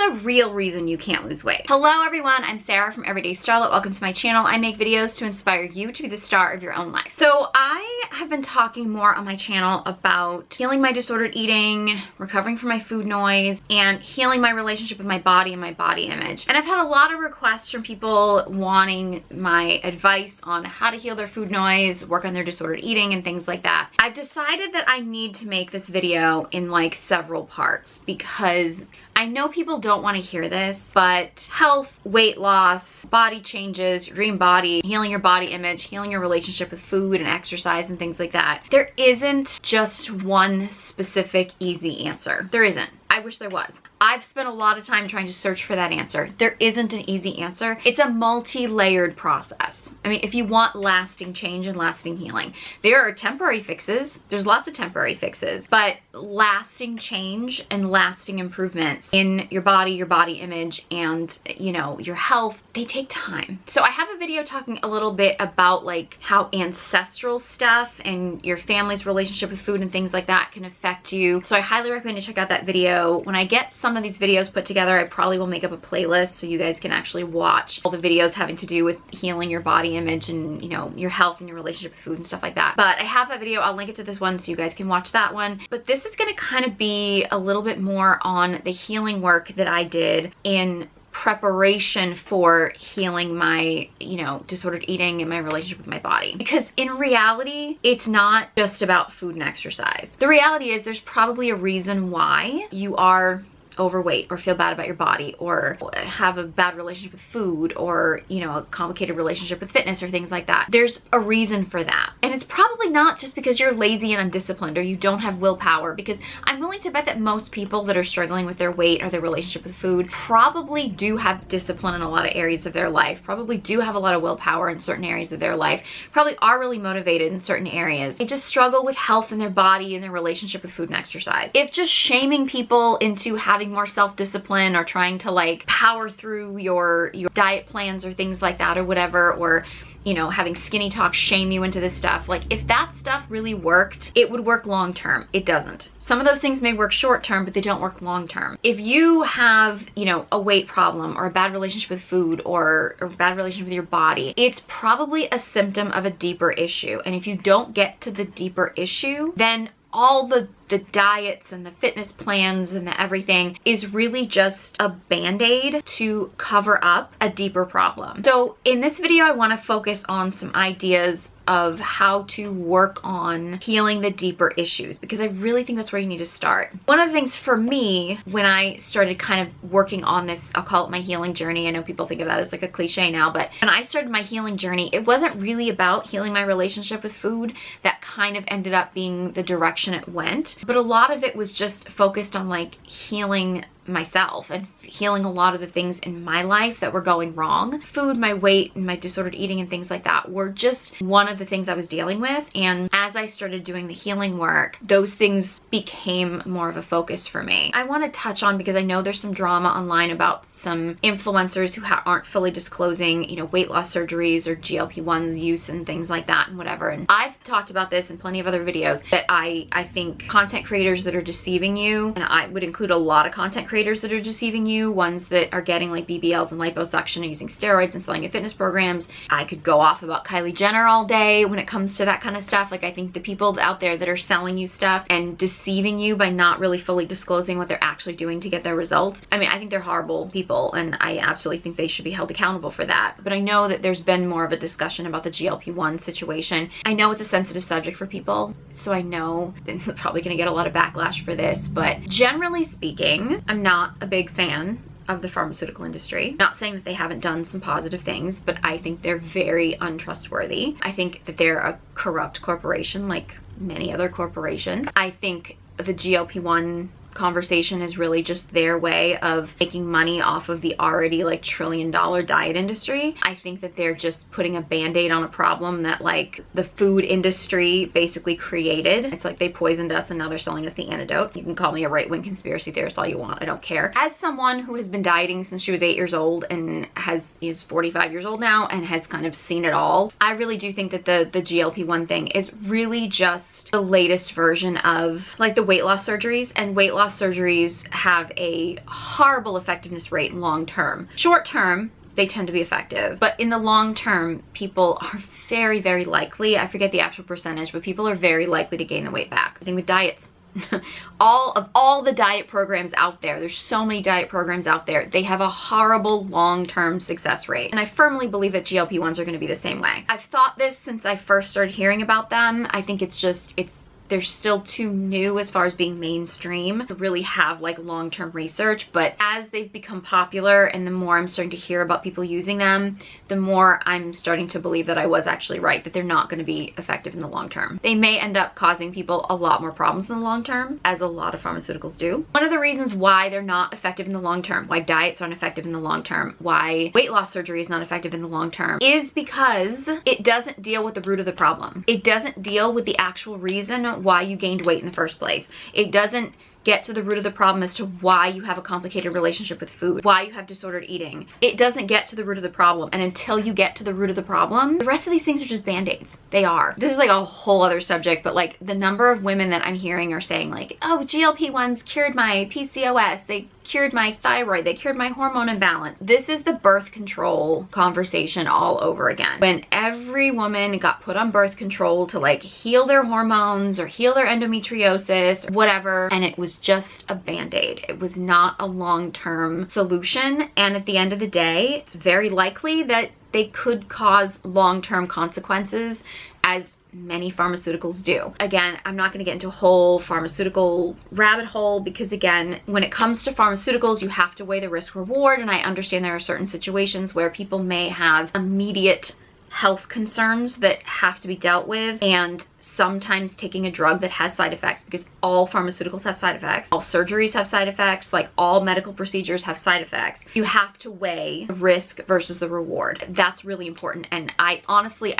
the real reason you can't lose weight. Hello everyone, I'm Sarah from Everyday Starlet. Welcome to my channel. I make videos to inspire you to be the star of your own life. So I have been talking more on my channel about healing my disordered eating, recovering from my food noise, and healing my relationship with my body and my body image. And I've had a lot of requests from people wanting my advice on how to heal their food noise, work on their disordered eating, and things like that. I've decided that I need to make this video in like several parts because I know people don't want to hear this, but health, weight loss, body changes, your dream body, healing your body image, healing your relationship with food and exercise and things like that, there isn't just one specific easy answer. There isn't. I wish there was. I've spent a lot of time trying to search for that answer. There isn't an easy answer. It's a multi-layered process. I mean, if you want lasting change and lasting healing, there are temporary fixes. There's lots of temporary fixes, but lasting change and lasting improvements in your body image, and, you know, your health, they take time. So I have a video talking a little bit about like how ancestral stuff and your family's relationship with food and things like that can affect you. So I highly recommend you check out that video. When I get some of these videos put together, I probably will make up a playlist so you guys can actually watch all the videos having to do with healing your body image and, you know, your health and your relationship with food and stuff like that. But I have that video. I'll link it to this one so you guys can watch that one. But this is going to kind of be a little bit more on the healing work that I did in preparation for healing my, you know, disordered eating and my relationship with my body. Because in reality, it's not just about food and exercise. The reality is there's probably a reason why you are overweight or feel bad about your body or have a bad relationship with food or, you know, a complicated relationship with fitness or things like that. There's a reason for that. And it's probably not just because you're lazy and undisciplined or you don't have willpower, because I'm willing to bet that most people that are struggling with their weight or their relationship with food probably do have discipline in a lot of areas of their life, probably do have a lot of willpower in certain areas of their life, probably are really motivated in certain areas. They just struggle with health in their body and their relationship with food and exercise. If just shaming people into having more self-discipline or trying to like power through your diet plans or things like that or whatever, or, you know, having skinny talk shame you into this stuff, like if that stuff really worked, it would work long term. It doesn't. Some of those things may work short term, but they don't work long term. If you have, you know, a weight problem or a bad relationship with food or a bad relationship with your body, it's probably a symptom of a deeper issue. And if you don't get to the deeper issue, then all the diets and the fitness plans and the everything is really just a band-aid to cover up a deeper problem. So in this video, I want to focus on some ideas of how to work on healing the deeper issues, because I really think that's where you need to start. One of the things for me, when I started kind of working on this, I'll call it my healing journey. I know people think of that as like a cliche now, but when I started my healing journey, it wasn't really about healing my relationship with food. That kind of ended up being the direction it went. But a lot of it was just focused on like healing myself and healing a lot of the things in my life that were going wrong. Food, my weight, and my disordered eating and things like that were just one of the things I was dealing with. And as I started doing the healing work, those things became more of a focus for me. I want to touch on, because I know there's some drama online about some influencers who aren't fully disclosing, you know, weight loss surgeries or GLP-1 use and things like that and whatever. And I've talked about this in plenty of other videos, that I think content creators that are deceiving you, and I would include a lot of content creators that are deceiving you, ones that are getting like BBLs and liposuction and using steroids and selling at fitness programs. I could go off about Kylie Jenner all day when it comes to that kind of stuff. Like, I think the people out there that are selling you stuff and deceiving you by not really fully disclosing what they're actually doing to get their results, I mean, I think they're horrible people, and I absolutely think they should be held accountable for that. But I know that there's been more of a discussion about the GLP-1 situation. I know it's a sensitive subject for people, so I know I'm probably gonna get a lot of backlash for this, but generally speaking, I'm not a big fan of the pharmaceutical industry. Not saying that they haven't done some positive things, but I think they're very untrustworthy. I think that they're a corrupt corporation like many other corporations. I think the GLP-1 conversation is really just their way of making money off of the already like trillion-dollar diet industry. I think that they're just putting a band-aid on a problem that like the food industry basically created. It's like they poisoned us and now they're selling us the antidote. You can call me a right-wing conspiracy theorist all you want, I don't care. As someone who has been dieting since she was 8 years old and is 45 years old now and has kind of seen it all, I really do think that the GLP-1 thing is really just the latest version of like the weight loss surgeries, and weight loss loss surgeries have a horrible effectiveness rate long term. Short term, they tend to be effective, but in the long term, people are very, very likely, I forget the actual percentage, but people are very likely to gain the weight back. I think with diets, all the diet programs out there, there's so many diet programs out there, they have a horrible long-term success rate. And I firmly believe that GLP-1s are gonna be the same way. I've thought this since I first started hearing about them. I think they're still too new as far as being mainstream to really have like long-term research, but as they've become popular and the more I'm starting to hear about people using them, the more I'm starting to believe that I was actually right, that they're not going to be effective in the long term. They may end up causing people a lot more problems in the long term, as a lot of pharmaceuticals do. One of the reasons why they're not effective in the long term, why diets aren't effective in the long term, why weight loss surgery is not effective in the long term, is because it doesn't deal with the root of the problem. It doesn't deal with the actual reason why you gained weight in the first place. It doesn't get to the root of the problem as to why you have a complicated relationship with food, why you have disordered eating. It doesn't get to the root of the problem. And until you get to the root of the problem, the rest of these things are just band-aids. They are. This is like a whole other subject, but like the number of women that I'm hearing are saying like, oh, GLP-1s cured my PCOS, they cured my thyroid, they cured my hormone imbalance. This is the birth control conversation all over again. When every woman got put on birth control to like heal their hormones or heal their endometriosis, whatever, and it was just a band-aid. It was not a long-term solution. And at the end of the day, it's very likely that they could cause long-term consequences, as many pharmaceuticals do. Again, I'm not going to get into a whole pharmaceutical rabbit hole because again, when it comes to pharmaceuticals, you have to weigh the risk reward, and I understand there are certain situations where people may have immediate health concerns that have to be dealt with, and sometimes taking a drug that has side effects, because all pharmaceuticals have side effects, all surgeries have side effects, like all medical procedures have side effects. You have to weigh the risk versus the reward. That's really important. And I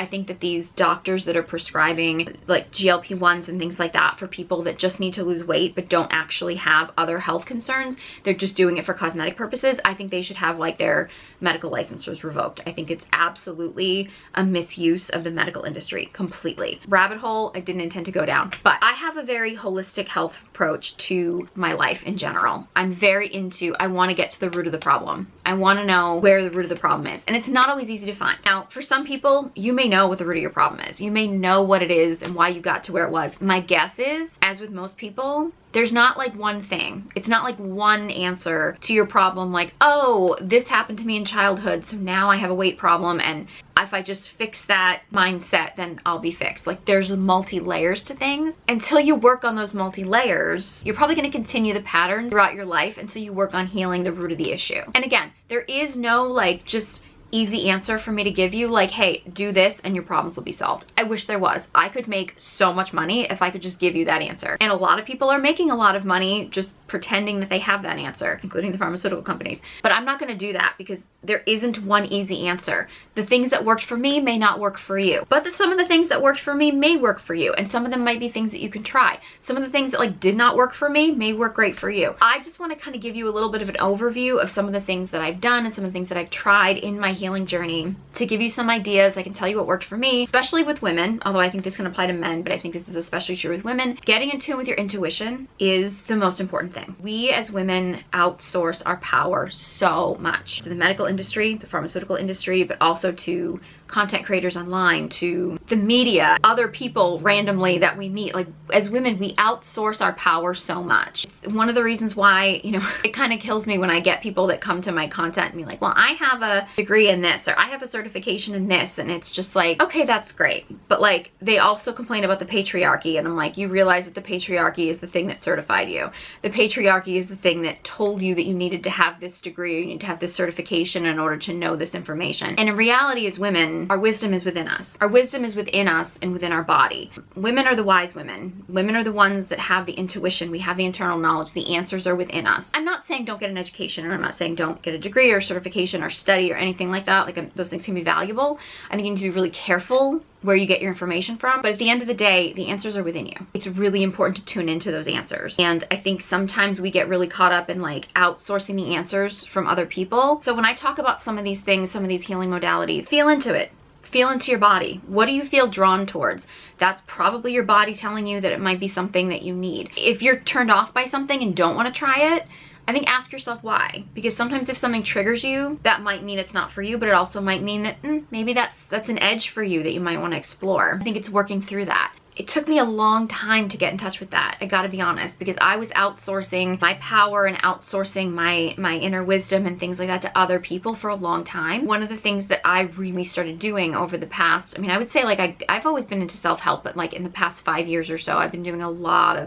think that these doctors that are prescribing like GLP-1s and things like that for people that just need to lose weight but don't actually have other health concerns, they're just doing it for cosmetic purposes, I think they should have like their medical licenses revoked. I think it's absolutely a misuse of the medical industry completely. Rabbit hole I didn't intend to go down, but I have a very holistic health approach to my life in general. I'm very into, I want to get to the root of the problem. I want to know where the root of the problem is, and it's not always easy to find. Now, for some people, you may know what the root of your problem is. You may know what it is and why you got to where it was. My guess is, as with most people, there's not like one thing. It's not like one answer to your problem, like, oh, this happened to me in childhood, so now I have a weight problem, and if I just fix that mindset, then I'll be fixed. Like, there's multi-layers to things. Until you work on those multi-layers, you're probably going to continue the pattern throughout your life until you work on healing the root of the issue. And again, there is no like just easy answer for me to give you, like, hey, do this and your problems will be solved. I wish there was. I could make so much money if I could just give you that answer. And a lot of people are making a lot of money just pretending that they have that answer, including the pharmaceutical companies. But I'm not going to do that because there isn't one easy answer. The things that worked for me may not work for you, but some of the things that worked for me may work for you, and some of them might be things that you can try. Some of the things that like did not work for me may work great for you. I just want to kind of give you a little bit of an overview of some of the things that I've done and some of the things that I've tried in my healing journey to give you some ideas. I can tell you what worked for me, especially with women, although I think this can apply to men, but I think this is especially true with women. Getting in tune with your intuition is the most important thing. We as women outsource our power so much to the medical industry, the pharmaceutical industry, but also to content creators online, to the media, other people randomly that we meet. Like, as women, we outsource our power so much. It's one of the reasons why, you know, it kind of kills me when I get people that come to my content and be like, well, I have a degree in this, or I have a certification in this, and it's just like, okay, that's great. But like, they also complain about the patriarchy, and I'm like, you realize that the patriarchy is the thing that certified you. The patriarchy is the thing that told you that you needed to have this degree, or you need to have this certification in order to know this information. And in reality, as women, our wisdom is within us. Our wisdom is within us and within our body. Women are the wise women. Women are the ones that have the intuition. We have the internal knowledge. The answers are within us. I'm not saying don't get an education, and I'm not saying don't get a degree or certification or study or anything like that. Like, those things can be valuable. I think you need to be really careful where you get your information from, but at the end of the day, the answers are within you. It's really important to tune into those answers. And I think sometimes we get really caught up in like outsourcing the answers from other people. So when I talk about some of these things, some of these healing modalities, feel into it. feel into your body. What do you feel drawn towards? That's probably your body telling you that it might be something that you need. If you're turned off by something and don't want to try it, I think ask yourself why. Because sometimes if something triggers you, that might mean it's not for you, but it also might mean that maybe that's an edge for you that you might want to explore. I think it's working through that. It took me a long time to get in touch with that, I gotta be honest, because I was outsourcing my power and outsourcing my inner wisdom and things like that to other people for a long time. One of the things that I really started doing over the past, I mean, I would say like I've always been into self-help, but like in the past 5 years or so, I've been doing a lot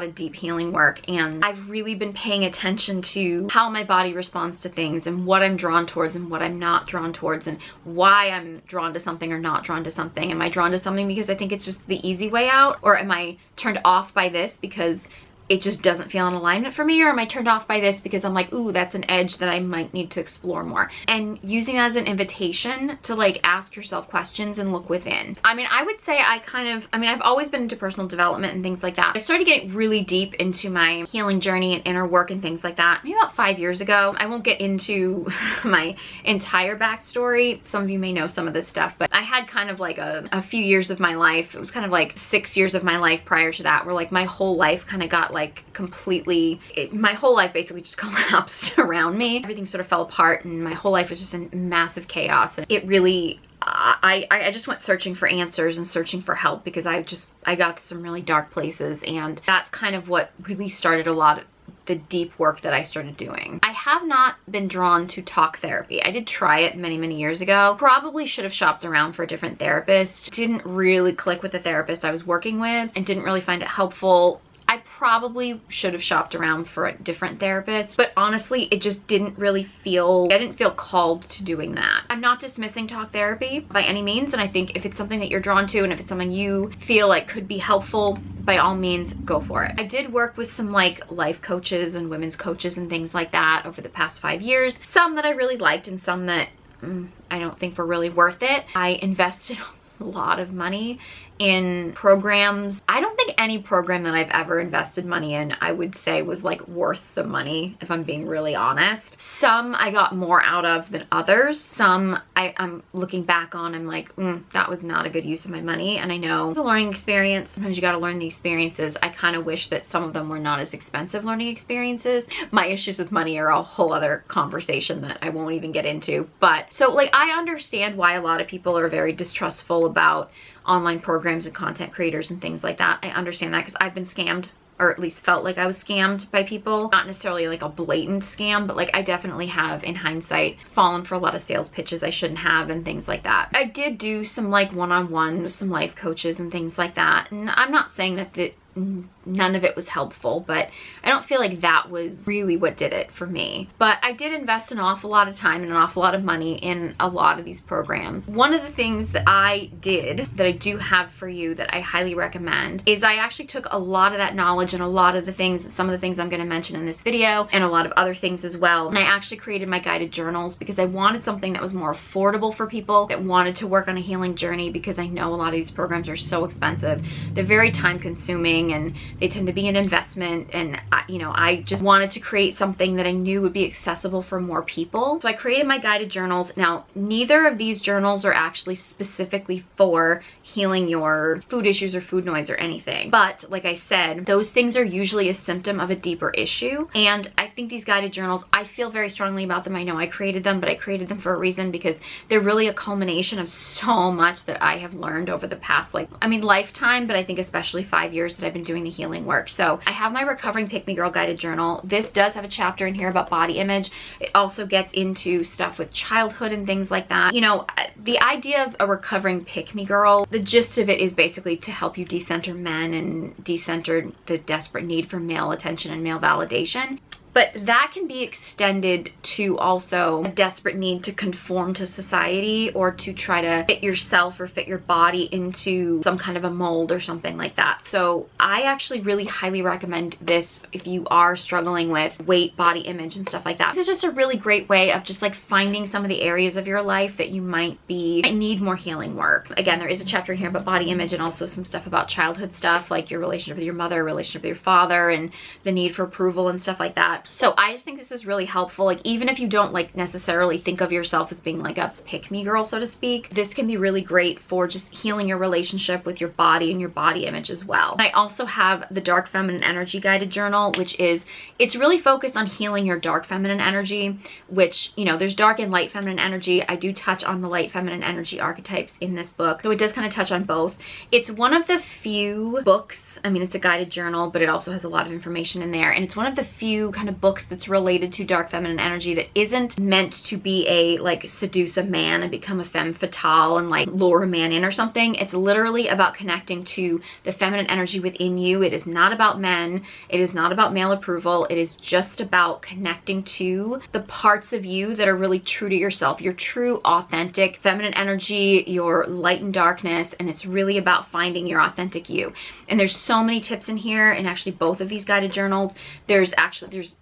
of deep healing work, and I've really been paying attention to how my body responds to things and what I'm drawn towards and what I'm not drawn towards and why I'm drawn to something or not drawn to something. Am I drawn to something because I think it's just the easy way out, or am I turned off by this because it just doesn't feel in alignment for me, or am I turned off by this because I'm like, ooh, that's an edge that I might need to explore more? And using that as an invitation to like ask yourself questions and look within. I mean, I would say I've always been into personal development and things like that. I started getting really deep into my healing journey and inner work and things like that maybe about 5 years ago. I won't get into my entire backstory. Some of you may know some of this stuff, but I had kind of like a few years of my life. It was kind of like 6 years of my life prior to that, where like my whole life kind of got like completely, my whole life basically just collapsed around me. Everything sort of fell apart and my whole life was just in massive chaos. And it really, I just went searching for answers and searching for help because I got to some really dark places, and that's kind of what really started a lot of the deep work that I started doing. I have not been drawn to talk therapy. I did try it many years ago. Probably should have shopped around for a different therapist. Didn't really click with the therapist I was working with and didn't really find it helpful. I probably should have shopped around for a different therapist, but honestly, it just didn't really feel, I didn't feel called to doing that. I'm not dismissing talk therapy by any means, and I think if it's something that you're drawn to and if it's something you feel like could be helpful, by all means, go for it. I did work with some like life coaches and women's coaches and things like that over the past 5 years. Some that I really liked and some that I don't think were really worth it. I invested a lot of money in programs. I don't think any program that I've ever invested money in, I would say was like worth the money, if I'm being really honest. Some I got more out of than others. Some I'm looking back on, I'm like, that was not a good use of my money. And I know it's a learning experience. Sometimes you got to learn the experiences. I kind of wish that some of them were not as expensive learning experiences. My issues with money are a whole other conversation that I won't even get into. But so like, I understand why a lot of people are very distrustful about online programs and content creators and things like that. I understand that because I've been scammed, or at least felt like I was scammed by people. Not necessarily like a blatant scam, but like I definitely have, in hindsight, fallen for a lot of sales pitches I shouldn't have and things like that. I did do some like one-on-one with some life coaches and things like that. And I'm not saying that none of it was helpful, but I don't feel like that was really what did it for me. But I did invest an awful lot of time and an awful lot of money in a lot of these programs. One of the things that I did that I do have for you that I highly recommend is I actually took a lot of that knowledge and a lot of the things, some of the things I'm going to mention in this video and a lot of other things as well. And I actually created my guided journals because I wanted something that was more affordable for people that wanted to work on a healing journey, because I know a lot of these programs are so expensive. They're very time consuming and they tend to be an investment, and I just wanted to create something that I knew would be accessible for more people. So I created my guided journals. Now, neither of these journals are actually specifically for healing your food issues or food noise or anything. But like I said, those things are usually a symptom of a deeper issue. And I think these guided journals, I feel very strongly about them. I know I created them, but I created them for a reason because they're really a culmination of so much that I have learned over the past, lifetime, but I think especially 5 years that I've been doing the healing work. So I have my Recovering Pick Me Girl guided journal. This does have a chapter in here about body image. It also gets into stuff with childhood and things like that. The idea of a recovering pick me girl, the gist of it is basically to help you decenter men and decenter the desperate need for male attention and male validation. But that can be extended to also a desperate need to conform to society or to try to fit yourself or fit your body into some kind of a mold or something like that. So I actually really highly recommend this if you are struggling with weight, body image, and stuff like that. This is just a really great way of just like finding some of the areas of your life that you might need more healing work. Again, there is a chapter in here about body image and also some stuff about childhood stuff, like your relationship with your mother, relationship with your father, and the need for approval and stuff like that. relationship. So I just think this is really helpful. Like, even if you don't like necessarily think of yourself as being like a pick-me girl, so to speak, this can be really great for just healing your relationship with your body and your body image as well. And I also have the Dark Feminine Energy Guided Journal, which is, it's really focused on healing your dark feminine energy, which, you know, there's dark and light feminine energy. I do touch on the light feminine energy archetypes in this book, so it does kind of touch on both. It's one of the few books, I mean, it's a guided journal, but it also has a lot of information in there, and it's one of the few kind of books that's related to dark feminine energy that isn't meant to be a like seduce a man and become a femme fatale and like lure a man in or something. It's literally about connecting to the feminine energy within you. It is not about men. It is not about male approval. It is just about connecting to the parts of you that are really true to yourself, your true authentic feminine energy, your light and darkness, and it's really about finding your authentic you. And there's so many tips in here, and actually both of these guided journals, there's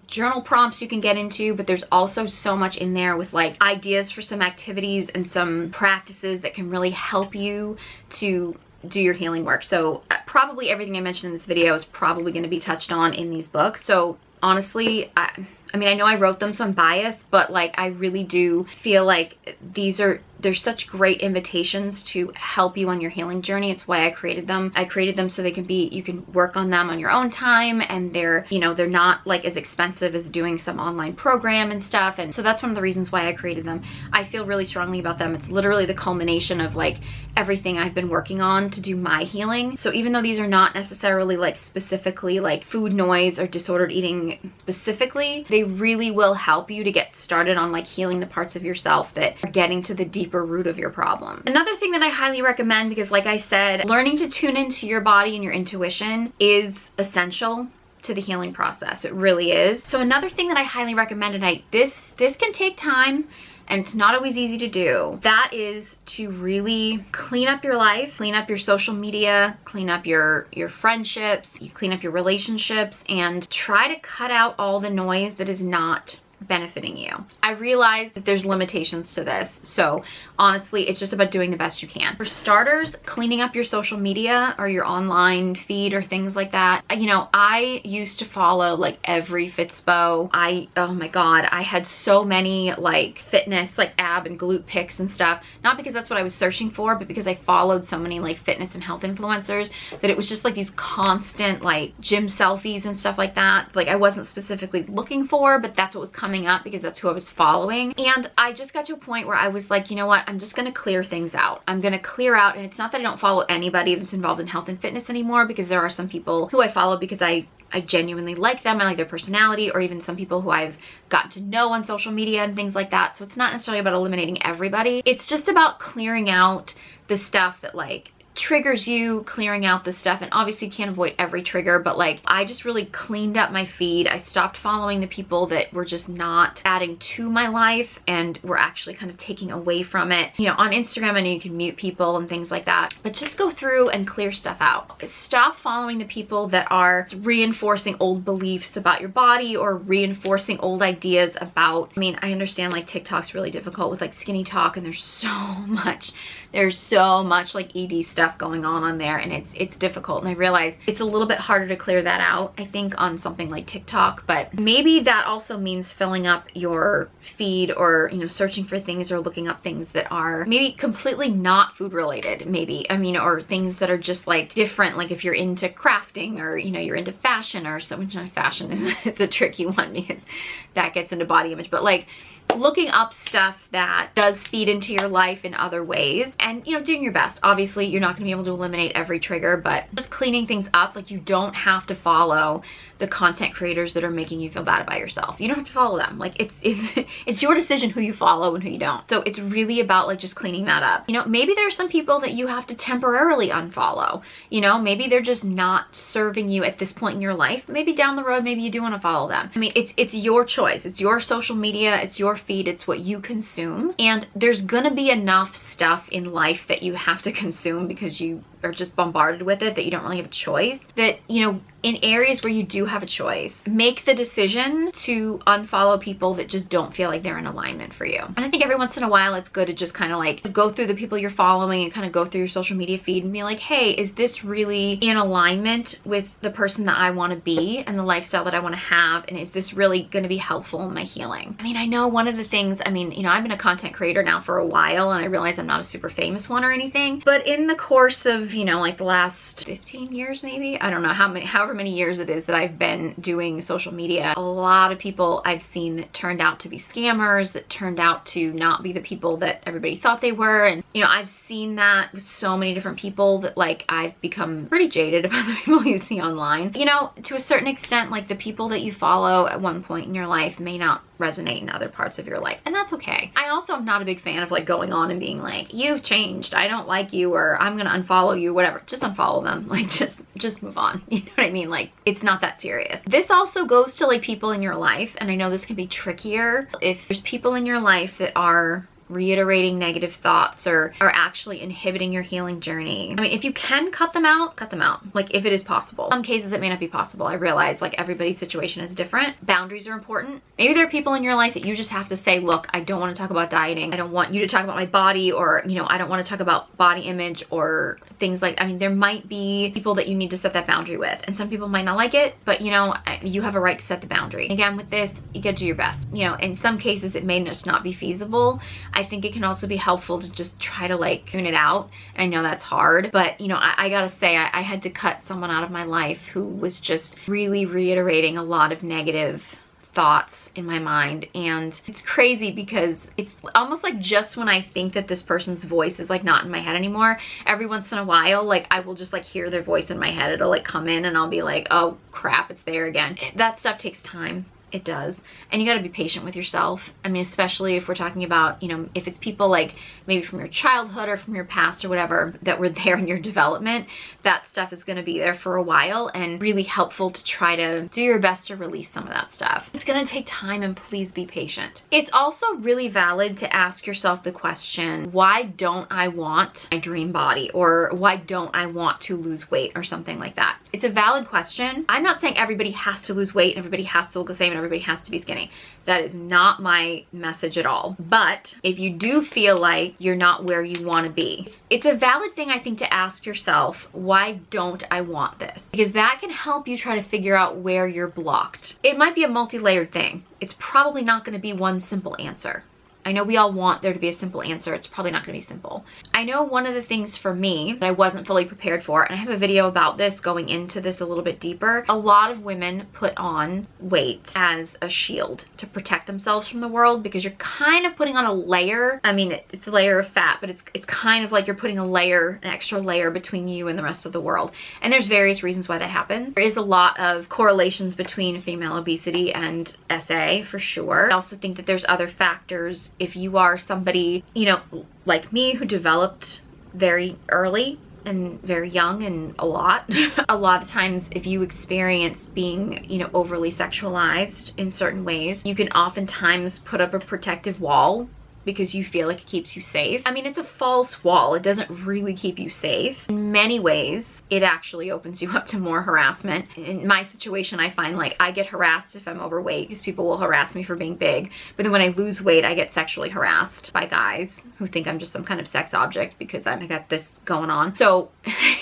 journal prompts you can get into, but there's also so much in there with like ideas for some activities and some practices that can really help you to do your healing work. So probably everything I mentioned in this video is probably going to be touched on in these books. So honestly, I mean, I know I wrote them, so I'm biased, but like I really do feel like they're such great invitations to help you on your healing journey. It's why I created them. I created them so they can be, you can work on them on your own time, and they're, you know, they're not like as expensive as doing some online program and stuff. And so that's one of the reasons why I created them. I feel really strongly about them. It's literally the culmination of like everything I've been working on to do my healing. So even though these are not necessarily like specifically like food noise or disordered eating specifically, they really will help you to get started on like healing the parts of yourself that are getting to the deeper root of your problem. Another thing that I highly recommend, because like I said, learning to tune into your body and your intuition is essential to the healing process. It really is. So another thing that I highly recommend, and this can take time and it's not always easy to do, that is to really clean up your life, clean up your social media, clean up your friendships, you clean up your relationships, and try to cut out all the noise that is not benefiting you. I realize that there's limitations to this, so honestly it's just about doing the best you can. For starters, cleaning up your social media or your online feed or things like that. You know, I used to follow like every Fitspo. Oh my god, I had so many like fitness, like ab and glute pics and stuff, not because that's what I was searching for, but because I followed so many like fitness and health influencers that it was just like these constant like gym selfies and stuff like that. Like I wasn't specifically looking for, but that's what was coming up because that's who I was following. And I just got to a point where I was like, you know what, I'm just gonna clear things out. I'm gonna clear out, and it's not that I don't follow anybody that's involved in health and fitness anymore, because there are some people who I follow because I genuinely like them, I like their personality, or even some people who I've gotten to know on social media and things like that. So it's not necessarily about eliminating everybody. It's just about clearing out the stuff that like triggers you, clearing out the stuff. And obviously you can't avoid every trigger, but like I just really cleaned up my feed. I stopped following the people that were just not adding to my life and were actually kind of taking away from it. You know, on Instagram I know you can mute people and things like that, but just go through and clear stuff out. Stop following the people that are reinforcing old beliefs about your body or reinforcing old ideas about, I mean, I understand like TikTok's really difficult with like skinny talk, and there's so much like ED stuff going on there, and it's difficult. And I realize it's a little bit harder to clear that out, I think, on something like TikTok, but maybe that also means filling up your feed, or, you know, searching for things or looking up things that are maybe completely not food related, maybe, I mean, or things that are just like different, like if you're into crafting, or, you know, you're into fashion, or so much. Fashion is it's a tricky one because that gets into body image, but like looking up stuff that does feed into your life in other ways, and, you know, doing your best. Obviously you're not going to be able to eliminate every trigger, but just cleaning things up. Like, you don't have to follow the content creators that are making you feel bad about yourself. You don't have to follow them. Like, it's your decision who you follow and who you don't. So it's really about like just cleaning that up. You know, maybe there are some people that you have to temporarily unfollow. You know, maybe they're just not serving you at this point in your life. Maybe down the road, maybe you do want to follow them. I mean, it's your choice. It's your social media. It's your feed. It's what you consume. And there's gonna be enough stuff in life that you have to consume because you are just bombarded with it that you don't really have a choice, that, you know, in areas where you do have a choice, make the decision to unfollow people that just don't feel like they're in alignment for you. And I think every once in a while it's good to just kind of like go through the people you're following and kind of go through your social media feed and be like, hey, is this really in alignment with the person that I want to be and the lifestyle that I want to have? And is this really going to be helpful in my healing? I mean, I know one of the things, I mean, you know, I've been a content creator now for a while and I realize I'm not a super famous one or anything, but in the course of, you know, like the last 15 years maybe, I don't know however many years it is that I've been doing social media, a lot of people I've seen that turned out to be scammers, that turned out to not be the people that everybody thought they were. And, you know, I've seen that with so many different people that like I've become pretty jaded about the people you see online. You know, to a certain extent, like the people that you follow at one point in your life may not resonate in other parts of your life, and that's okay. I also am not a big fan of like going on and being like, you've changed, I don't like you, or I'm gonna unfollow you, whatever. Just unfollow them. Like just move on. You know what I mean? Like, it's not that serious. This also goes to like people in your life, and I know this can be trickier if there's people in your life that are reiterating negative thoughts or are actually inhibiting your healing journey. I mean, if you can cut them out, like if it is possible. Some cases it may not be possible. I realize like everybody's situation is different. Boundaries are important. Maybe there are people in your life that you just have to say, look, I don't want to talk about dieting. I don't want you to talk about my body, or, you know, I don't want to talk about body image or things like, I mean, there might be people that you need to set that boundary with, and some people might not like it, but you know, you have a right to set the boundary. Again, with this, you gotta do your best. You know, in some cases it may just not be feasible. I think it can also be helpful to just try to like tune it out. And I know that's hard, but you know, I gotta say, I had to cut someone out of my life who was just really reiterating a lot of negative thoughts in my mind. And it's crazy because it's almost like just when I think that this person's voice is like not in my head anymore, every once in a while, like I will just like hear their voice in my head. It'll like come in and I'll be like, oh crap, it's there again. That stuff takes time. It does. And you got to be patient with yourself. I mean, especially if we're talking about, you know, if it's people like maybe from your childhood or from your past or whatever that were there in your development, that stuff is going to be there for a while, and really helpful to try to do your best to release some of that stuff. It's going to take time, and please be patient. It's also really valid to ask yourself the question, why don't I want my dream body? Or why don't I want to lose weight or something like that? It's a valid question. I'm not saying everybody has to lose weight and everybody has to look the same and everybody has to be skinny. That is not my message at all. But if you do feel like you're not where you want to be, it's a valid thing, I think, to ask yourself, why don't I want this? Because that can help you try to figure out where you're blocked. It might be a multi-layered thing. It's probably not going to be one simple answer. I know we all want there to be a simple answer. It's probably not going to be simple. I know one of the things for me that I wasn't fully prepared for, and I have a video about this going into this a little bit deeper, a lot of women put on weight as a shield to protect themselves from the world, because you're kind of putting on a layer. I mean, it's a layer of fat, but it's kind of like you're putting a layer, an extra layer between you and the rest of the world. And there's various reasons why that happens. There is a lot of correlations between female obesity and SA for sure. I also think that there's other factors. If you are somebody, you know, like me, who developed very early and very young and a lot of times, if you experience being, you know, overly sexualized in certain ways, you can oftentimes put up a protective wall because you feel like it keeps you safe. I mean, it's a false wall. It doesn't really keep you safe. In many ways, it actually opens you up to more harassment. In my situation, I find like I get harassed if I'm overweight because people will harass me for being big. But then when I lose weight, I get sexually harassed by guys who think I'm just some kind of sex object because I got this going on. So,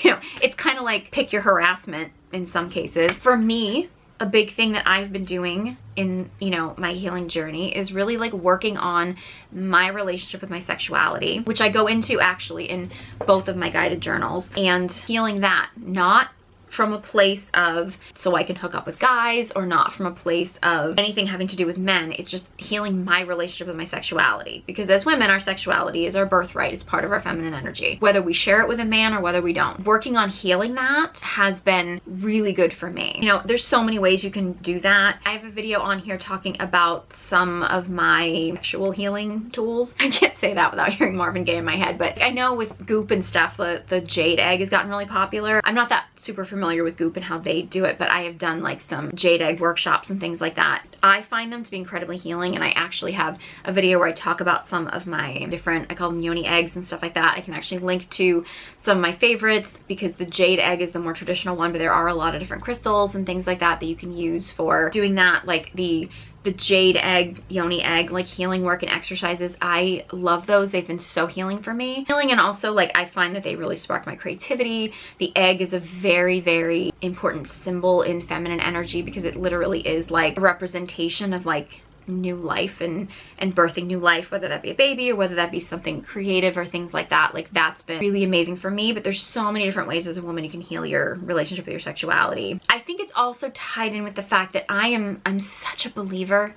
you know, it's kind of like pick your harassment in some cases. For me, a big thing that I've been doing in, you know, my healing journey is really like working on my relationship with my sexuality, which I go into actually in both of my guided journals, and healing that, not from a place of so I can hook up with guys, or not from a place of anything having to do with men. It's just healing my relationship with my sexuality, because as women, our sexuality is our birthright. It's part of our feminine energy, whether we share it with a man or whether we don't. Working on healing that has been really good for me. You know, there's so many ways you can do that. I have a video on here talking about some of my sexual healing tools. I can't say that without hearing Marvin Gaye in my head, but I know with Goop and stuff, the jade egg has gotten really popular. I'm not that super familiar familiar with Goop and how they do it, but I have done like some jade egg workshops and things like that. I find them to be incredibly healing, and I actually have a video where I talk about some of my different, I call them yoni eggs and stuff like that. I can actually link to some of my favorites because the jade egg is the more traditional one, but there are a lot of different crystals and things like that that you can use for doing that, like the jade egg, yoni egg, like healing work and exercises. I love those. They've been so healing for me. Healing, and also like I find that they really spark my creativity. The egg is a very, very important symbol in feminine energy because it literally is like a representation of like new life and birthing new life, whether that be a baby or whether that be something creative or things like that. Like that's been really amazing for me. But there's so many different ways as a woman you can heal your relationship with your sexuality. I think it's also tied in with the fact that I'm such a believer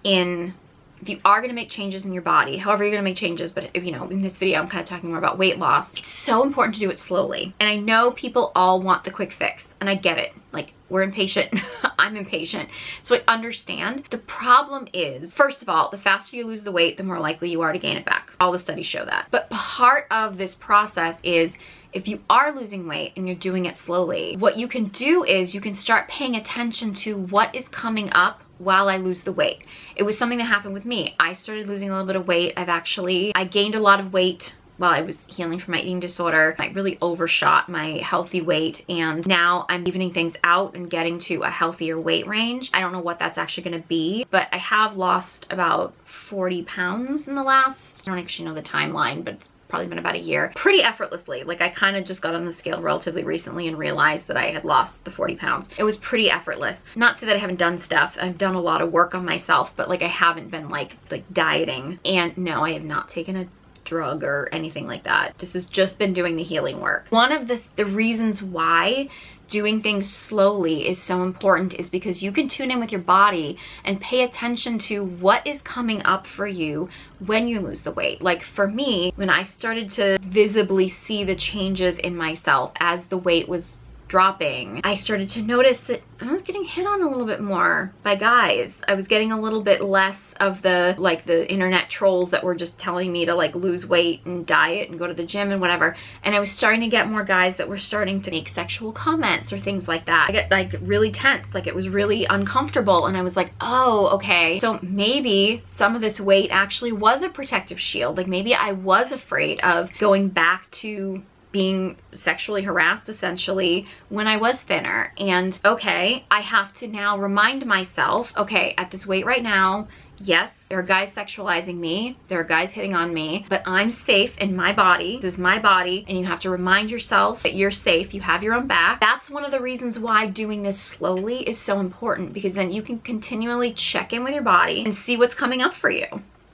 in, if you are going to make changes in your body, however you're going to make changes, but if, you know, in this video I'm kind of talking more about weight loss, it's so important to do it slowly. And I know people all want the quick fix, and I get it. Like, we're impatient. I'm impatient. So I understand. The problem is, first of all, the faster you lose the weight, the more likely you are to gain it back. All the studies show that. But part of this process is, if you are losing weight and you're doing it slowly, what you can do is you can start paying attention to what is coming up while I lose the weight. It was something that happened with me. I started losing a little bit of weight. I gained a lot of weight while I was healing from my eating disorder. I really overshot my healthy weight, and now I'm evening things out and getting to a healthier weight range. I don't know what that's actually gonna be, but I have lost about 40 pounds in the last, I don't actually know the timeline, but it's probably been about a year, pretty effortlessly. Like I kind of just got on the scale relatively recently and realized that I had lost the 40 pounds. It was pretty effortless. Not to say that I haven't done stuff. I've done a lot of work on myself, but like I haven't been like dieting. And no, I have not taken a drug or anything like that. This has just been doing the healing work. One of the reasons why doing things slowly is so important is because you can tune in with your body and pay attention to what is coming up for you when you lose the weight. Like for me, when I started to visibly see the changes in myself as the weight was dropping, I started to notice that I was getting hit on a little bit more by guys. I was getting a little bit less of the internet trolls that were just telling me to like lose weight and diet and go to the gym and whatever. And I was starting to get more guys that were starting to make sexual comments or things like that. I get like really tense, like it was really uncomfortable, and I was like, oh, okay. So maybe some of this weight actually was a protective shield. Like maybe I was afraid of going back to being sexually harassed essentially when I was thinner. And okay, I have to now remind myself, okay, at this weight right now, yes, there are guys sexualizing me, there are guys hitting on me, but I'm safe in my body. This is my body, and you have to remind yourself that you're safe, you have your own back. That's one of the reasons why doing this slowly is so important, because then you can continually check in with your body and see what's coming up for you.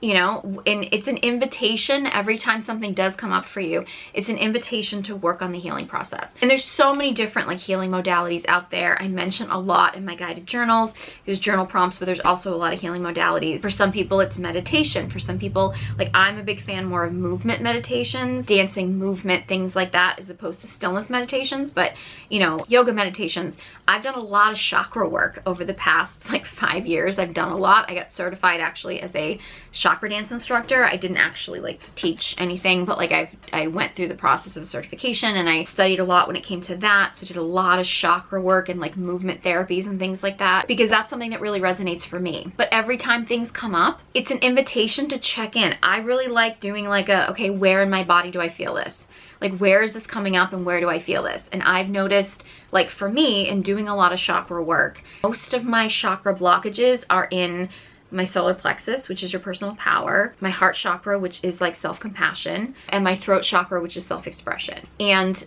You know, and it's an invitation every time something does come up for you. It's an invitation to work on the healing process. And there's so many different like healing modalities out there. I mention a lot in my guided journals. There's journal prompts, but there's also a lot of healing modalities. For some people, it's meditation. For some people, like I'm a big fan more of movement meditations, dancing, movement, things like that, as opposed to stillness meditations. But, you know, yoga meditations. I've done a lot of chakra work over the past like 5 years. I've done a lot. I got certified actually as a chakra dance instructor. I didn't actually like teach anything, but like I went through the process of certification, and I studied a lot when it came to that. So I did a lot of chakra work and like movement therapies and things like that, because that's something that really resonates for me. But every time things come up, it's an invitation to check in. I really like doing like okay, where in my body do I feel this? Like, where is this coming up and where do I feel this? And I've noticed, like for me, in doing a lot of chakra work, most of my chakra blockages are in my solar plexus, which is your personal power, my heart chakra, which is like self-compassion, and my throat chakra, which is self-expression. And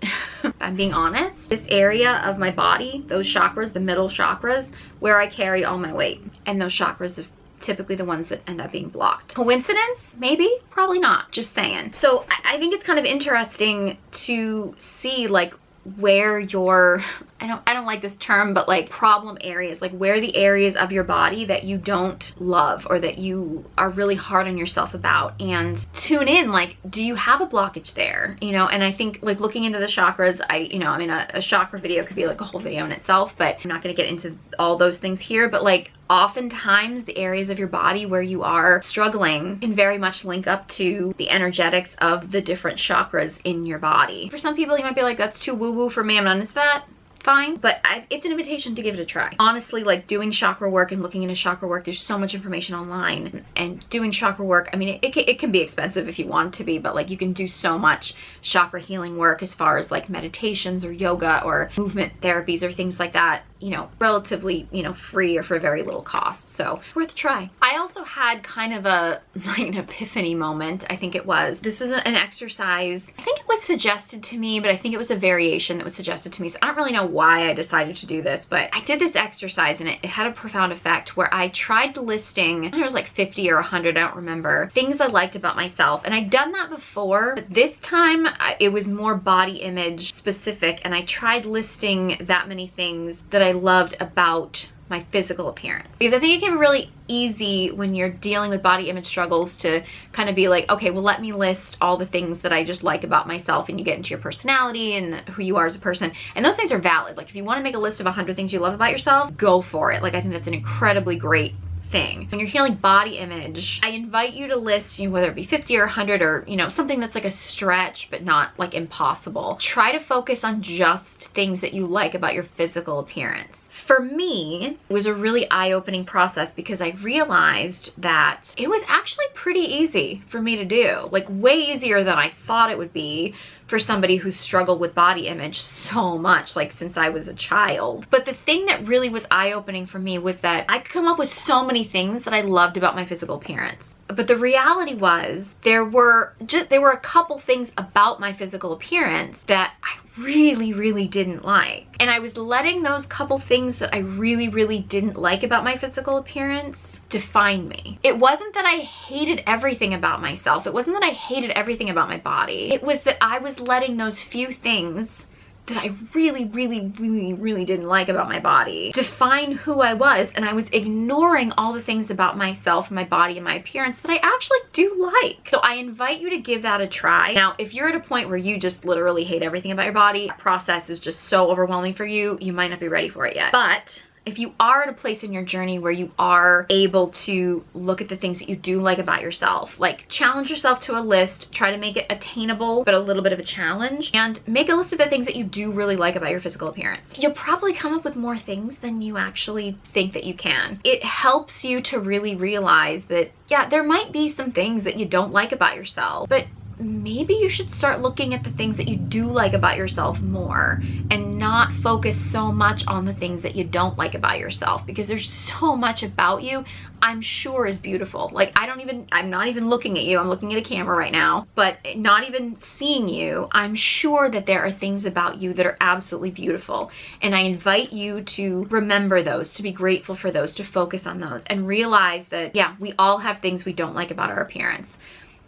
I'm being honest, this area of my body, those chakras, the middle chakras, where I carry all my weight. And those chakras have typically the ones that end up being blocked. Coincidence? Maybe, probably not, just saying. So I think it's kind of interesting to see like where your I don't like this term, but like problem areas, like where are the areas of your body that you don't love or that you are really hard on yourself about, and tune in, like, do you have a blockage there, you know? And I think like looking into the chakras, I mean, a chakra video could be like a whole video in itself, but I'm not going to get into all those things here, but like oftentimes the areas of your body where you are struggling can very much link up to the energetics of the different chakras in your body. For some people, you might be like, that's too woo-woo for me, I'm not into that. Fine, but it's an invitation to give it a try. Honestly, like doing chakra work and looking into chakra work, there's so much information online, and doing chakra work, I mean, it can be expensive if you want it to be, but like you can do so much chakra healing work as far as like meditations or yoga or movement therapies or things like that, you know, relatively, you know, free or for very little cost. So worth a try. I also had kind of like an epiphany moment. I think it was. This was an exercise. I think it was suggested to me, but I think it was a variation that was suggested to me. So I don't really know why I decided to do this, but I did this exercise and it had a profound effect where I tried listing, I think it was like 50 or 100, I don't remember, things I liked about myself. And I'd done that before, but this time it was more body image specific, and I tried listing that many things that I loved about my physical appearance. Because I think it can be really easy when you're dealing with body image struggles to kind of be like, okay, well, let me list all the things that I just like about myself, and you get into your personality and who you are as a person. And those things are valid. Like if you want to make a list of 100 things you love about yourself, go for it. Like I think that's an incredibly great thing. When you're healing body image, I invite you to list, you know, whether it be 50 or 100 or, you know, something that's like a stretch but not like impossible. Try to focus on just things that you like about your physical appearance. For me, it was a really eye-opening process because I realized that it was actually pretty easy for me to do, like way easier than I thought it would be for somebody who's struggled with body image so much, like since I was a child. But the thing that really was eye-opening for me was that I could come up with so many things that I loved about my physical appearance. But the reality was there were a couple things about my physical appearance that I really didn't like. And I was letting those couple things that I really didn't like about my physical appearance define me. It wasn't that I hated everything about myself. It wasn't that I hated everything about my body. It was that I was letting those few things that I really didn't like about my body define who I was, and I was ignoring all the things about myself, my body, and my appearance that I actually do like. So I invite you to give that a try. Now, if you're at a point where you just literally hate everything about your body, that process is just so overwhelming for you, you might not be ready for it yet. But if you are at a place in your journey where you are able to look at the things that you do like about yourself, like challenge yourself to a list, try to make it attainable, but a little bit of a challenge, and make a list of the things that you do really like about your physical appearance. You'll probably come up with more things than you actually think that you can. It helps you to really realize that, yeah, there might be some things that you don't like about yourself, but maybe you should start looking at the things that you do like about yourself more and not focus so much on the things that you don't like about yourself, because there's so much about you I'm sure is beautiful. Like I'm not even looking at you, I'm looking at a camera right now, but not even seeing you, I'm sure that there are things about you that are absolutely beautiful. And I invite you to remember those, to be grateful for those, to focus on those, and realize that, yeah, we all have things we don't like about our appearance.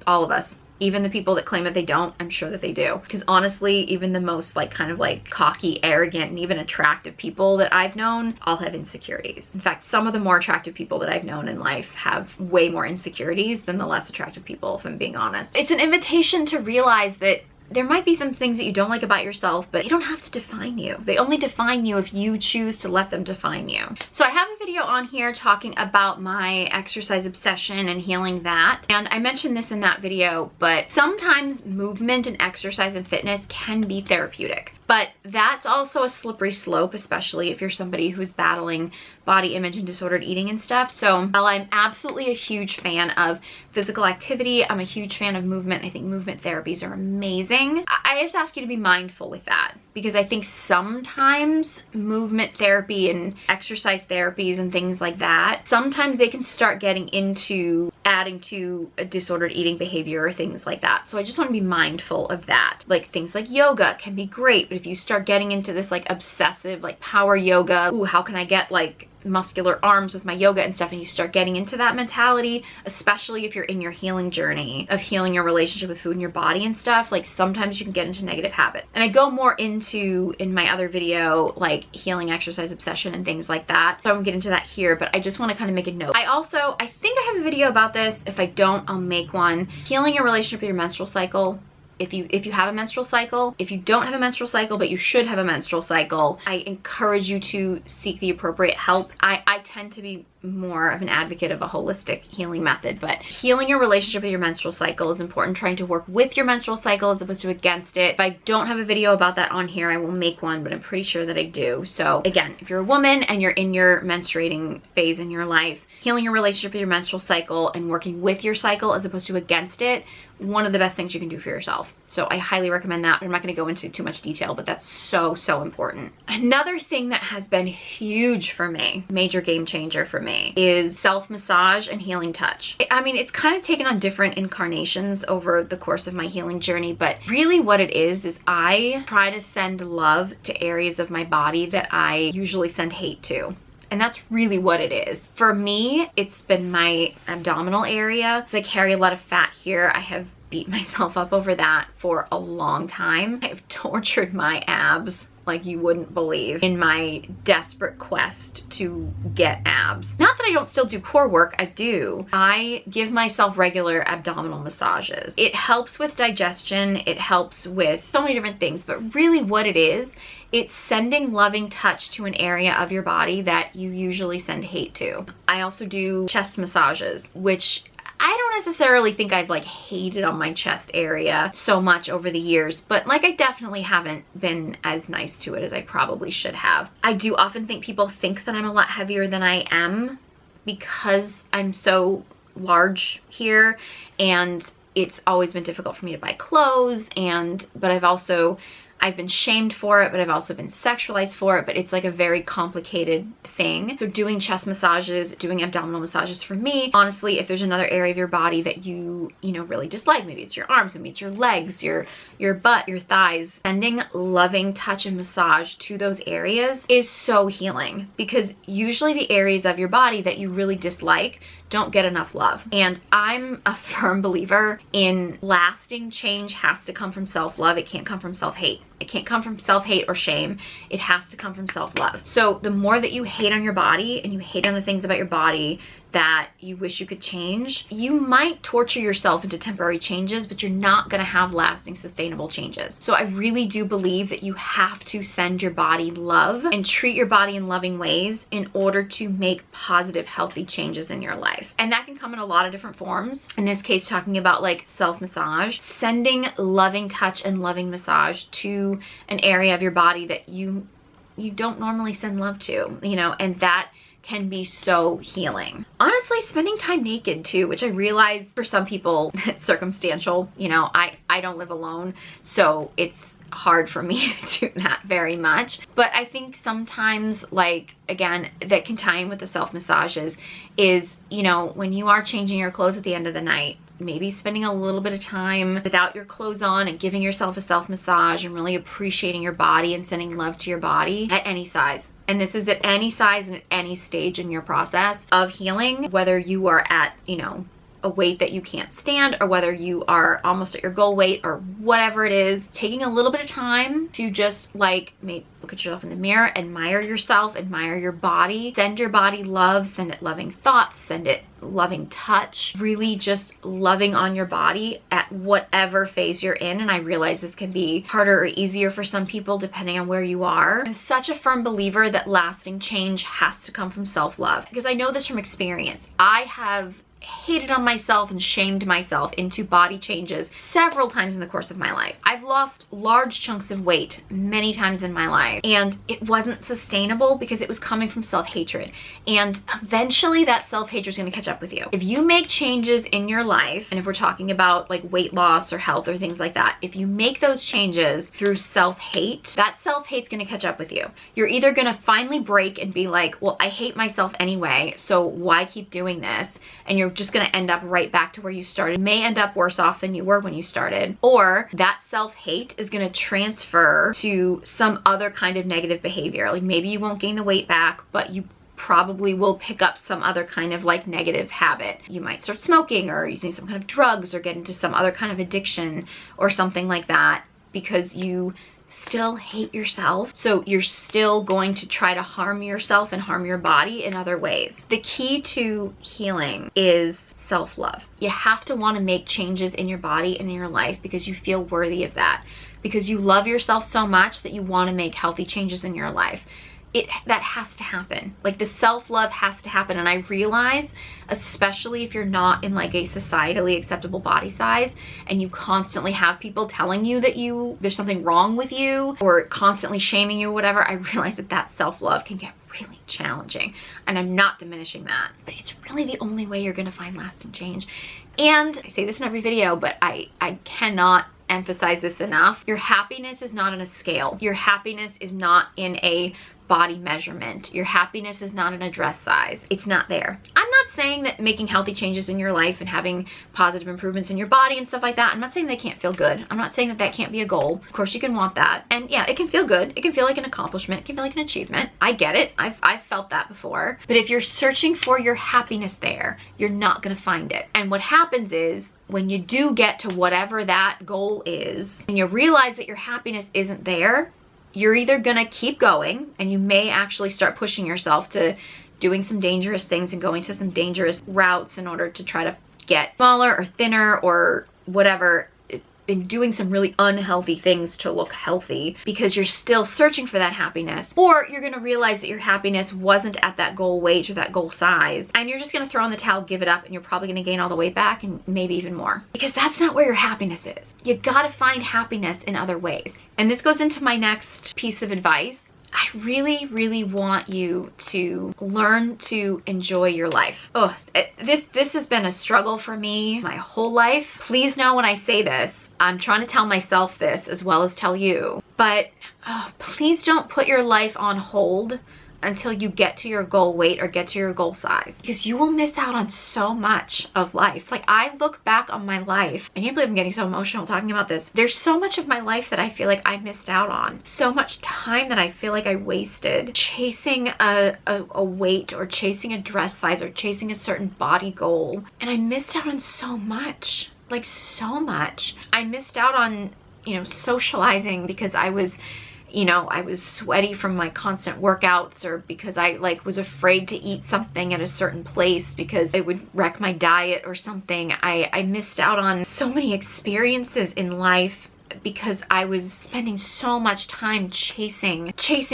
All of us. Even the people that claim that they don't, I'm sure that they do. Because honestly, even the most like kind of like cocky, arrogant, and even attractive people that I've known all have insecurities. In fact, some of the more attractive people that I've known in life have way more insecurities than the less attractive people, if I'm being honest. It's an invitation to realize that there might be some things that you don't like about yourself, but they don't have to define you. They only define you if you choose to let them define you. So I have a video on here talking about my exercise obsession and healing that. And I mentioned this in that video, but sometimes movement and exercise and fitness can be therapeutic. But that's also a slippery slope, especially if you're somebody who's battling body image and disordered eating and stuff. So while I'm absolutely a huge fan of physical activity, I'm a huge fan of movement. I think movement therapies are amazing. I just ask you to be mindful with that, because I think sometimes movement therapy and exercise therapies and things like that, sometimes they can start getting into adding to a disordered eating behavior or things like that. So I just want to be mindful of that. Like things like yoga can be great, but if you start getting into this like obsessive like power yoga, ooh, how can I get like muscular arms with my yoga and stuff, and you start getting into that mentality, especially if you're in your healing journey of healing your relationship with food and your body and stuff, like sometimes you can get into negative habits. And I go more into in my other video, like healing exercise obsession and things like that. So I won't get into that here, but I just want to kind of make a note. I think I have a video about this. If I don't, I'll make one. Healing your relationship with your menstrual cycle. If you have a menstrual cycle, if you don't have a menstrual cycle, but you should have a menstrual cycle, I encourage you to seek the appropriate help. I tend to be more of an advocate of a holistic healing method, but healing your relationship with your menstrual cycle is important. Trying to work with your menstrual cycle as opposed to against it. If I don't have a video about that on here, I will make one, but I'm pretty sure that I do. So again, if you're a woman and you're in your menstruating phase in your life, healing your relationship with your menstrual cycle and working with your cycle as opposed to against it, one of the best things you can do for yourself. So I highly recommend that. I'm not going to go into too much detail, but that's so important. Another thing that has been huge for me, major game changer for me, is self-massage and healing touch. I mean, it's kind of taken on different incarnations over the course of my healing journey, but really what it is I try to send love to areas of my body that I usually send hate to. And that's really what it is. For me, it's been my abdominal area. Because I carry a lot of fat here. I have beat myself up over that for a long time. I've tortured my abs like you wouldn't believe in my desperate quest to get abs. Not that I don't still do core work, I do. I give myself regular abdominal massages. It helps with digestion, it helps with so many different things, but really what it is, it's sending loving touch to an area of your body that you usually send hate to. I also do chest massages, which I don't necessarily think I've like hated on my chest area so much over the years, but like I definitely haven't been as nice to it as I probably should have. I do often think people think that I'm a lot heavier than I am because I'm so large here, and it's always been difficult for me to buy clothes, but I've been shamed for it, but I've also been sexualized for it, but it's like a very complicated thing. So doing chest massages, doing abdominal massages for me, honestly, if there's another area of your body that you really dislike, maybe it's your arms, maybe it's your legs, your butt, your thighs, sending loving touch and massage to those areas is so healing, because usually the areas of your body that you really dislike don't get enough love. And I'm a firm believer in lasting change has to come from self-love. It can't come from self-hate. It can't come from self-hate or shame. It has to come from self-love. So the more that you hate on your body and you hate on the things about your body that you wish you could change, you might torture yourself into temporary changes, but you're not gonna have lasting, sustainable changes. So I really do believe that you have to send your body love and treat your body in loving ways in order to make positive, healthy changes in your life. And that can come in a lot of different forms. In this case, talking about like self-massage, sending loving touch and loving massage to an area of your body that you don't normally send love to, and that can be so healing. Honestly, spending time naked too, which I realize for some people it's circumstantial. I don't live alone, so it's hard for me to do that very much. But I think sometimes, like, again, that can tie in with the self-massages is, when you are changing your clothes at the end of the night, maybe spending a little bit of time without your clothes on and giving yourself a self-massage and really appreciating your body and sending love to your body at any size. And this is at any size and at any stage in your process of healing, whether you are at, a weight that you can't stand, or whether you are almost at your goal weight, or whatever it is, taking a little bit of time to just like maybe look at yourself in the mirror, admire yourself, admire your body, send your body love, send it loving thoughts, send it loving touch, really just loving on your body at whatever phase you're in. And I realize this can be harder or easier for some people depending on where you are. I'm such a firm believer that lasting change has to come from self-love, because I know this from experience. I have hated on myself and shamed myself into body changes several times in the course of my life. I've lost large chunks of weight many times in my life, and it wasn't sustainable because it was coming from self-hatred. And eventually that self-hatred is going to catch up with you. If you make changes in your life, and if we're talking about like weight loss or health or things like that, if you make those changes through self-hate, that self-hate's going to catch up with you. You're either going to finally break and be like, well, I hate myself anyway, so why keep doing this? And you're just going to end up right back to where you started. You may end up worse off than you were when you started. Or that self-hate is going to transfer to some other kind of negative behavior. Like maybe you won't gain the weight back, but you probably will pick up some other kind of like negative habit. You might start smoking or using some kind of drugs or get into some other kind of addiction or something like that because you still hate yourself. So you're still going to try to harm yourself and harm your body in other ways. The key to healing is self-love. You have to want to make changes in your body and in your life because you feel worthy of that, because you love yourself so much that you want to make healthy changes in your life. That has to happen. Like, the self-love has to happen. And I realize, especially if you're not in like a societally acceptable body size and you constantly have people telling you that there's something wrong with you or constantly shaming you or whatever, I realize that self-love can get really challenging. And I'm not diminishing that, but it's really the only way you're gonna find lasting change. And I say this in every video, but I cannot emphasize this enough. Your happiness is not on a scale. Your happiness is not in a body measurement. Your happiness is not in a dress size. It's not there. I'm not saying that making healthy changes in your life and having positive improvements in your body and stuff like that, I'm not saying they can't feel good. I'm not saying that can't be a goal. Of course you can want that. And yeah, it can feel good. It can feel like an accomplishment. It can feel like an achievement. I get it. I've felt that before. But if you're searching for your happiness there, you're not gonna find it. And what happens is, when you do get to whatever that goal is, and you realize that your happiness isn't there, you're either gonna keep going, and you may actually start pushing yourself to doing some dangerous things and going to some dangerous routes in order to try to get smaller or thinner or whatever, and doing some really unhealthy things to look healthy because you're still searching for that happiness. Or you're gonna realize that your happiness wasn't at that goal weight or that goal size, and you're just gonna throw in the towel, give it up, and you're probably gonna gain all the weight back and maybe even more, because that's not where your happiness is. You gotta find happiness in other ways. And this goes into my next piece of advice. I really, really want you to learn to enjoy your life. Oh, this has been a struggle for me my whole life. Please know when I say this, I'm trying to tell myself this as well as tell you, but please don't put your life on hold until you get to your goal weight or get to your goal size, because you will miss out on so much of life. Like, I look back on my life, I can't believe I'm getting so emotional talking about this. There's so much of my life that I feel like I missed out on. So much time that I feel like I wasted chasing a weight or chasing a dress size or chasing a certain body goal. And I missed out on so much, like so much. I missed out on, socializing because I was sweaty from my constant workouts, or because I was afraid to eat something at a certain place because it would wreck my diet or something. I missed out on so many experiences in life because I was spending so much time chasing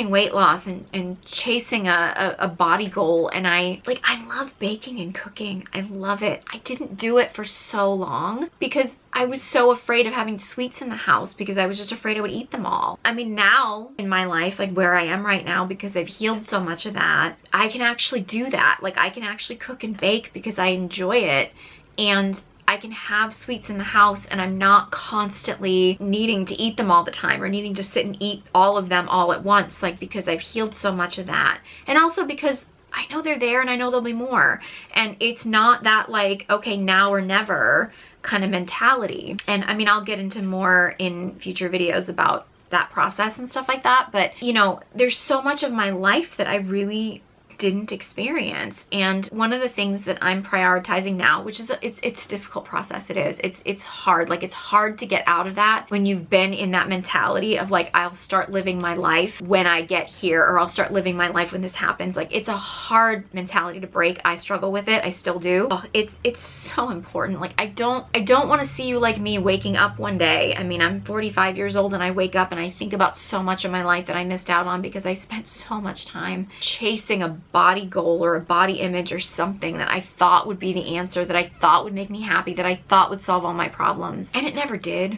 weight loss and chasing a body goal. And I love baking and cooking. I love it. I didn't do it for so long because I was so afraid of having sweets in the house, because I was just afraid I would eat them all. I mean, now in my life, like where I am right now, because I've healed so much of that, I can actually do that. Like, I can actually cook and bake because I enjoy it. And I can have sweets in the house and I'm not constantly needing to eat them all the time or needing to sit and eat all of them all at once, because I've healed so much of that. And also because I know they're there and I know there'll be more. And it's not that okay, now or never kind of mentality. And I mean, I'll get into more in future videos about that process and stuff like that. But there's so much of my life that I really didn't experience. And one of the things that I'm prioritizing now, which is it's a difficult process. It's hard. It's hard to get out of that when you've been in that mentality of I'll start living my life when I get here, or I'll start living my life when this happens. It's a hard mentality to break. I struggle with it. I still do. Oh, it's so important. I don't want to see you like me waking up one day. I mean, I'm 45 years old and I wake up and I think about so much of my life that I missed out on because I spent so much time chasing a body goal or a body image or something that I thought would be the answer, that I thought would make me happy, that I thought would solve all my problems. And it never did.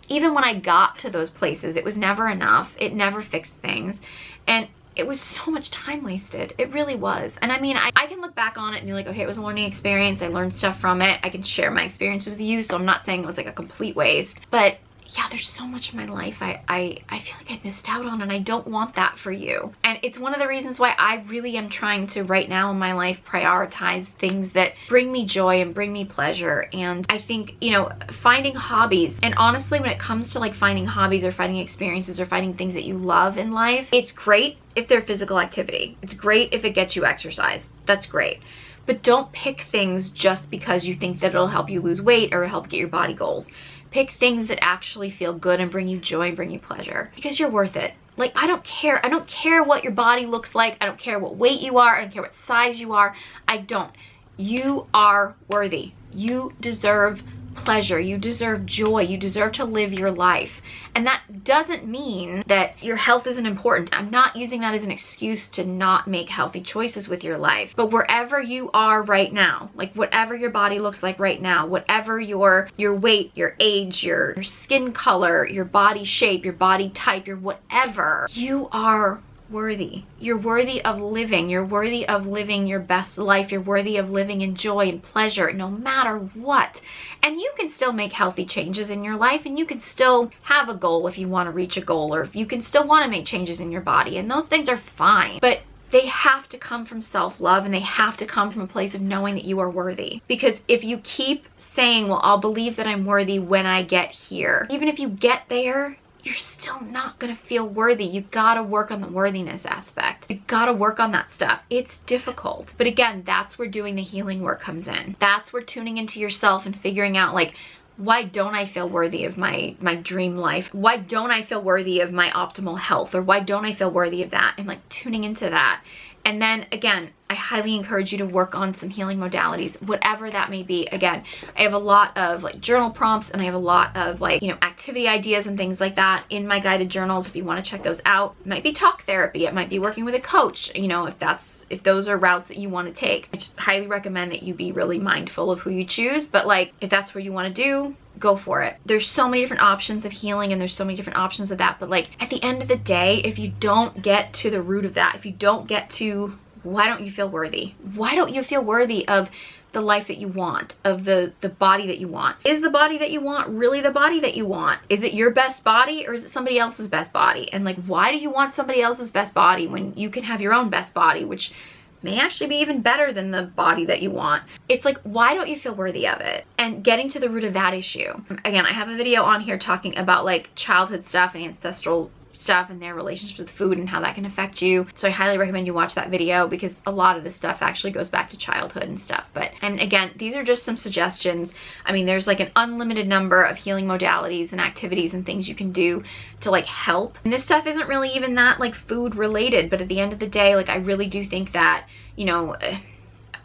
Even when I got to those places, it was never enough. It never fixed things. And it was so much time wasted. It really was. And I mean, I can look back on it and be like, okay, it was a learning experience. I learned stuff from it. I can share my experience with you. So I'm not saying it was a complete waste. But yeah, there's so much in my life I feel like I missed out on, and I don't want that for you. And it's one of the reasons why I really am trying to right now in my life prioritize things that bring me joy and bring me pleasure. And I think, you know, finding hobbies, and honestly when it comes to like finding hobbies or finding experiences or finding things that you love in life, it's great if they're physical activity. It's great if it gets you exercise. That's great. But don't pick things just because you think that it'll help you lose weight or help get your body goals. Pick things that actually feel good and bring you joy and bring you pleasure, because you're worth it. Like, I don't care what your body looks like. I don't care what weight you are. I don't care what size you are. I don't. You are worthy. You deserve pleasure. You deserve joy. You deserve to live your life. And that doesn't mean that your health isn't important. I'm not using that as an excuse to not make healthy choices with your life. But wherever you are right now, like whatever your body looks like right now, whatever your weight, your age, your skin color, your body shape, your body type, your whatever, you are worthy. You're worthy of living. You're worthy of living your best life. You're worthy of living in joy and pleasure no matter what. And you can still make healthy changes in your life, and you can still have a goal if you want to reach a goal, or if you can still want to make changes in your body, and those things are fine. But they have to come from self-love, and they have to come from a place of knowing that you are worthy. Because if you keep saying, well, I'll believe that I'm worthy when I get here, even if you get there, you're still not gonna feel worthy. You gotta work on the worthiness aspect. You gotta work on that stuff. It's difficult. But again, that's where doing the healing work comes in. That's where tuning into yourself and figuring out, like, why don't I feel worthy of my dream life? Why don't I feel worthy of my optimal health? Or why don't I feel worthy of that? And like tuning into that. And then again, I highly encourage you to work on some healing modalities, whatever that may be. Again, I have a lot of like journal prompts, and I have a lot of like, you know, activity ideas and things like that in my guided journals if you want to check those out. It might be talk therapy, it might be working with a coach, you know, if those are routes that you want to take. I just highly recommend that you be really mindful of who you choose, but like if that's what you want to do, go for it. There's so many different options of healing, and there's so many different options of that, but like at the end of the day, if you don't get to the root of that, if you don't get to why don't you feel worthy? Why don't you feel worthy of the life that you want, of the body that you want? Is the body that you want really the body that you want? Is it your best body, or is it somebody else's best body? And like, why do you want somebody else's best body when you can have your own best body, which may actually be even better than the body that you want? It's like, why don't you feel worthy of it? And getting to the root of that issue. Again, I have a video on here talking about like childhood stuff and ancestral stuff and their relationships with food and how that can affect you. So I highly recommend you watch that video, because a lot of this stuff actually goes back to childhood and stuff. But, and again, these are just some suggestions. I mean, there's like an unlimited number of healing modalities and activities and things you can do to like help. And this stuff isn't really even that like food related, but at the end of the day, like I really do think that, you know,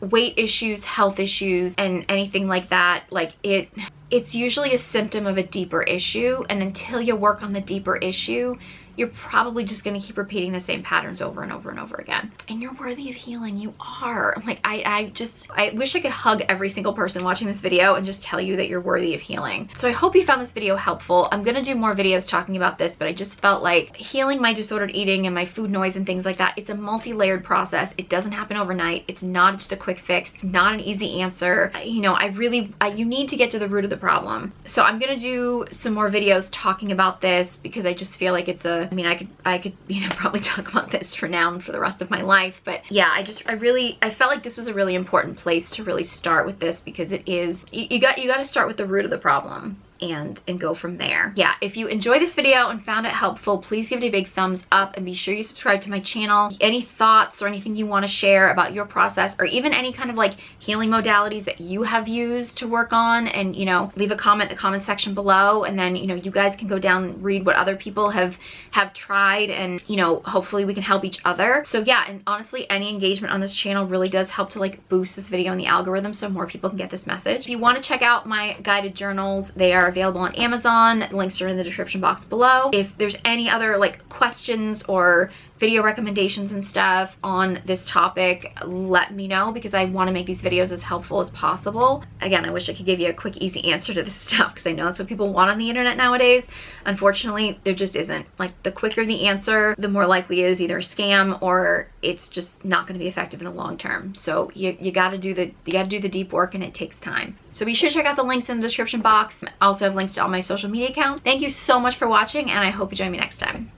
weight issues, health issues, and anything like that, like it's usually a symptom of a deeper issue. And until you work on the deeper issue, you're probably just going to keep repeating the same patterns over and over and over again. And you're worthy of healing. You are. Like, I wish I could hug every single person watching this video and just tell you that you're worthy of healing. So I hope you found this video helpful. I'm going to do more videos talking about this, but I just felt like healing my disordered eating and my food noise and things like that, it's a multi-layered process. It doesn't happen overnight. It's not just a quick fix. It's not an easy answer. You know, you need to get to the root of the problem. So I'm going to do some more videos talking about this, because I just feel like it's a, I mean, I could, you know, probably talk about this for now and for the rest of my life, but yeah, I felt like this was a really important place to really start with this, because it is, you got to start with the root of the problem and go from there. Yeah, if you enjoyed this video and found it helpful, please give it a big thumbs up, and be sure you subscribe to my channel. Any thoughts or anything you want to share about your process, or even any kind of like healing modalities that you have used to work on, and you know, leave a comment in the comment section below, and then you know, you guys can go down and read what other people have tried, and you know, hopefully we can help each other. So yeah, and honestly, any engagement on this channel really does help to like boost this video in the algorithm, so more people can get this message. If you want to check out my guided journals, they are available on Amazon. Links are in the description box below. If there's any other like questions or video recommendations and stuff on this topic, let me know, because I want to make these videos as helpful as possible. Again, I wish I could give you a quick, easy answer to this stuff, because I know that's what people want on the internet nowadays. Unfortunately, there just isn't. Like, the quicker the answer, the more likely it is either a scam or it's just not going to be effective in the long term. So you gotta do the deep work, and it takes time. So be sure to check out the links in the description box. I also have links to all my social media accounts. Thank you so much for watching, and I hope you join me next time.